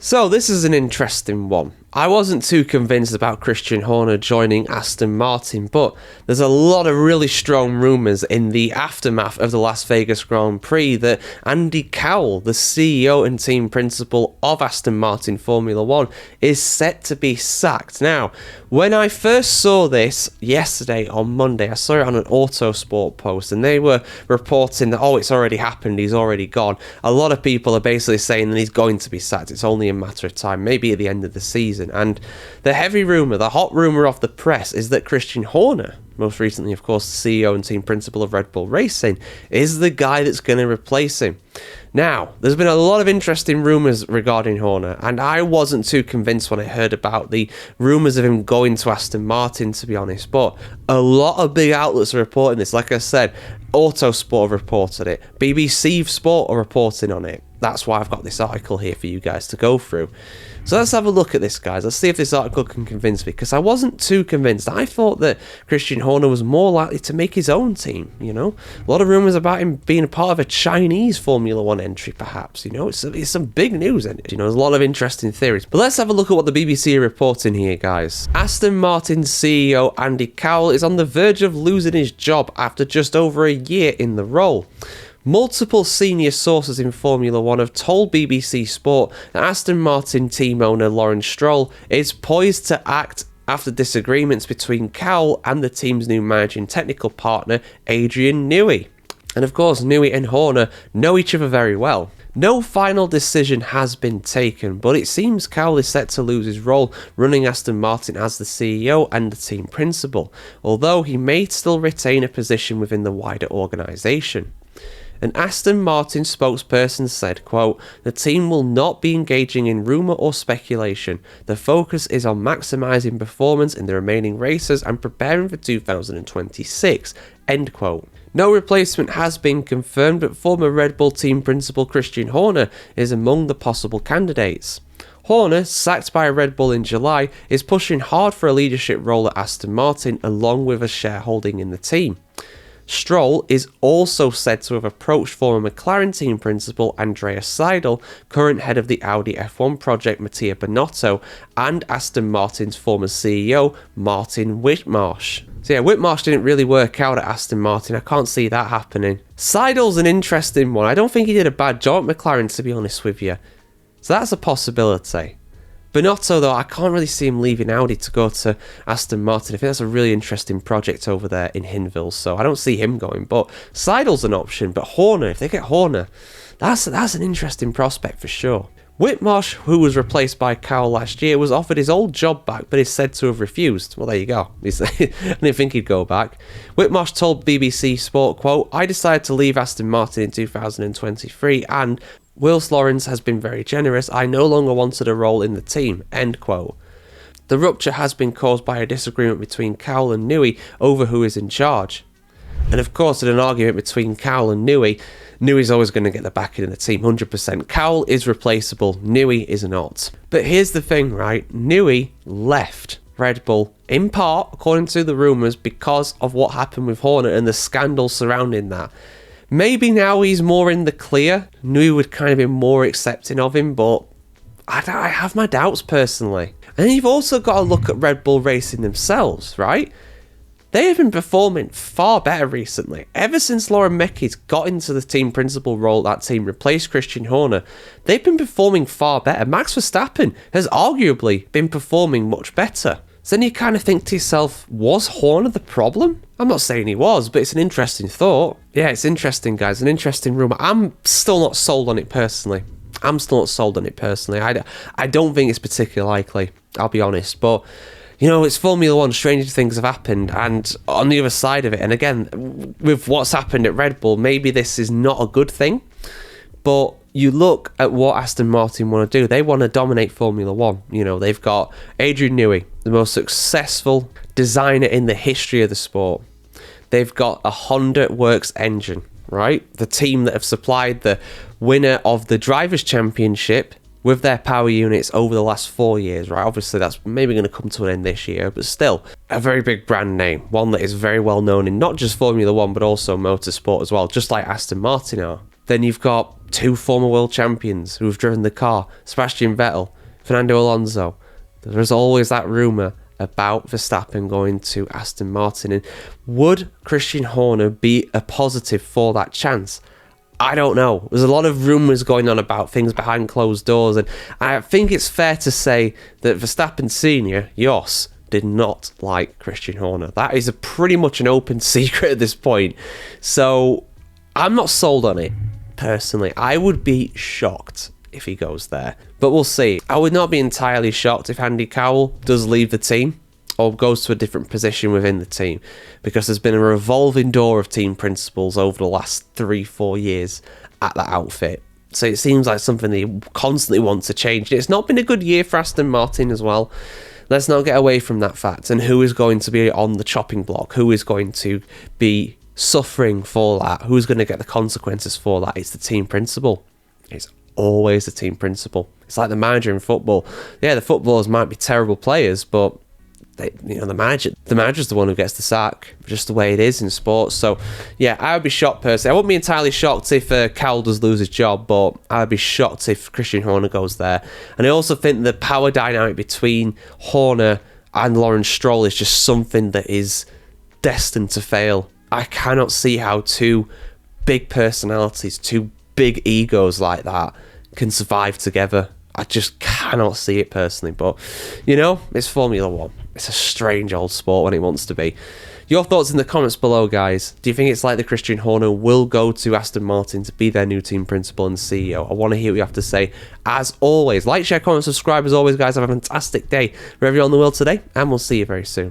So this is an interesting one. I wasn't too convinced about Christian Horner joining Aston Martin, but there's a lot of really strong rumours in the aftermath of the Las Vegas Grand Prix that Andy Cowell, the CEO and team principal of Aston Martin Formula 1, is set to be sacked. Now, when I first saw this yesterday on Monday, I saw it on an Autosport post and they were reporting that, it's already happened, he's already gone. A lot of people are basically saying that he's going to be sacked. It's only a matter of time, maybe at the end of the season. And the heavy rumour, the hot rumour of the press is that Christian Horner, most recently of course the CEO and team principal of Red Bull Racing, is the guy that's going to replace him. Now, there's been a lot of interesting rumours regarding Horner, and I wasn't too convinced when I heard about the rumours of him going to Aston Martin, to be honest, but a lot of big outlets are reporting this. Like I said, Autosport have reported it, BBC Sport are reporting on it. That's why I've got this article here for you guys to go through. So let's have a look at this, guys. Let's see if this article can convince me, because I wasn't too convinced. I thought that Christian Horner was more likely to make his own team, A lot of rumours about him being a part of a Chinese Formula 1 entry, perhaps, It's some big news, and there's a lot of interesting theories. But let's have a look at what the BBC are reporting here, guys. Aston Martin's CEO Andy Cowell is on the verge of losing his job after just over a year in the role. Multiple senior sources in Formula 1 have told BBC Sport that Aston Martin team owner Lawrence Stroll is poised to act after disagreements between Cowell and the team's new managing technical partner, Adrian Newey. And of course, Newey and Horner know each other very well. No final decision has been taken, but it seems Cowell is set to lose his role running Aston Martin as the CEO and the team principal, although he may still retain a position within the wider organisation. An Aston Martin spokesperson said, quote, "The team will not be engaging in rumour or speculation. The focus is on maximising performance in the remaining races and preparing for 2026, end quote. No replacement has been confirmed, but former Red Bull team principal Christian Horner is among the possible candidates. Horner, sacked by Red Bull in July, is pushing hard for a leadership role at Aston Martin along with a shareholding in the team. Stroll is also said to have approached former McLaren team principal Andrea Seidel, current head of the Audi F1 project Mattia Binotto, and Aston Martin's former CEO Martin Whitmarsh. So yeah, Whitmarsh didn't really work out at Aston Martin. I can't see that happening. Seidel's an interesting one. I don't think he did a bad job at McLaren, to be honest with you. So that's a possibility. Binotto, though, I can't really see him leaving Audi to go to Aston Martin. I think that's a really interesting project over there in Hinwil, so I don't see him going. But Seidel's an option, but Horner, if they get Horner, that's an interesting prospect for sure. Whitmarsh, who was replaced by Cowell last year, was offered his old job back, but is said to have refused. Well, there you go. I didn't think he'd go back. Whitmarsh told BBC Sport, quote, "I decided to leave Aston Martin in 2023 and, whilst Lawrence has been very generous, I no longer wanted a role in the team," end quote. The rupture has been caused by a disagreement between Cowell and Newey over who is in charge. And of course, in an argument between Cowell and Newey, Newey's always going to get the backing of the team, 100%. Cowell is replaceable, Newey is not. But here's the thing, right? Newey left Red Bull, in part, according to the rumours, because of what happened with Horner and the scandal surrounding that. Maybe now he's more in the clear. Newey would kind of be more accepting of him, but I have my doubts personally. And you've also got to look at Red Bull Racing themselves, right? They have been performing far better recently. Ever since Lauren Meckies got into the team principal role, that team replaced Christian Horner, they've been performing far better. Max Verstappen has arguably been performing much better. So then you kind of think to yourself, was Horner the problem? I'm not saying he was, but it's an interesting thought. Yeah, it's interesting, guys. An interesting rumour. I'm still not sold on it personally. I don't think it's particularly likely, I'll be honest. But, it's Formula 1, stranger things have happened. And on the other side of it, and again, with what's happened at Red Bull, maybe this is not a good thing. But you look at what Aston Martin want to do. They want to dominate Formula 1. They've got Adrian Newey, the most successful designer in the history of the sport. They've got a Honda Works engine, right? The team that have supplied the winner of the Drivers' Championship with their power units over the last 4 years, right? Obviously, that's maybe going to come to an end this year, but still, a very big brand name. One that is very well known in not just Formula 1, but also motorsport as well, just like Aston Martin are. Then you've got 2 former world champions who've driven the car, Sebastian Vettel, Fernando Alonso. There's always that rumour about Verstappen going to Aston Martin. And would Christian Horner be a positive for that chance? I don't know. There's a lot of rumours going on about things behind closed doors, and I think it's fair to say that Verstappen Senior, Jos, did not like Christian Horner. That is pretty much an open secret at this point. So I'm not sold on it, personally. I would be shocked if he goes there, but we'll see. I would not be entirely shocked if Andy Cowell does leave the team or goes to a different position within the team, because there's been a revolving door of team principals over the last 3-4 years at that outfit. So it seems like something they constantly want to change. It's not been a good year for Aston Martin as well. Let's not get away from that fact. And who is going to be on the chopping block? Who is going to be suffering for that? Who's going to get the consequences for that? It's the team principal. It's always the team principal. It's like the manager in football. Yeah, the footballers might be terrible players, but the manager's the one who gets the sack, just the way it is in sports. So yeah, I would be shocked personally. I wouldn't be entirely shocked if Cowell does lose his job, but I would be shocked if Christian Horner goes there. And I also think the power dynamic between Horner and Lawrence Stroll is just something that is destined to fail. I cannot see how 2 big personalities, 2 big egos like that can survive together. I just cannot see it personally, but it's Formula 1. It's a strange old sport when it wants to be. Your thoughts in the comments below, guys. Do you think it's like the Christian Horner will go to Aston Martin to be their new team principal and CEO? I want to hear what you have to say. As always, like, share, comment, subscribe. As always, guys, have a fantastic day wherever you're in the world today, and we'll see you very soon.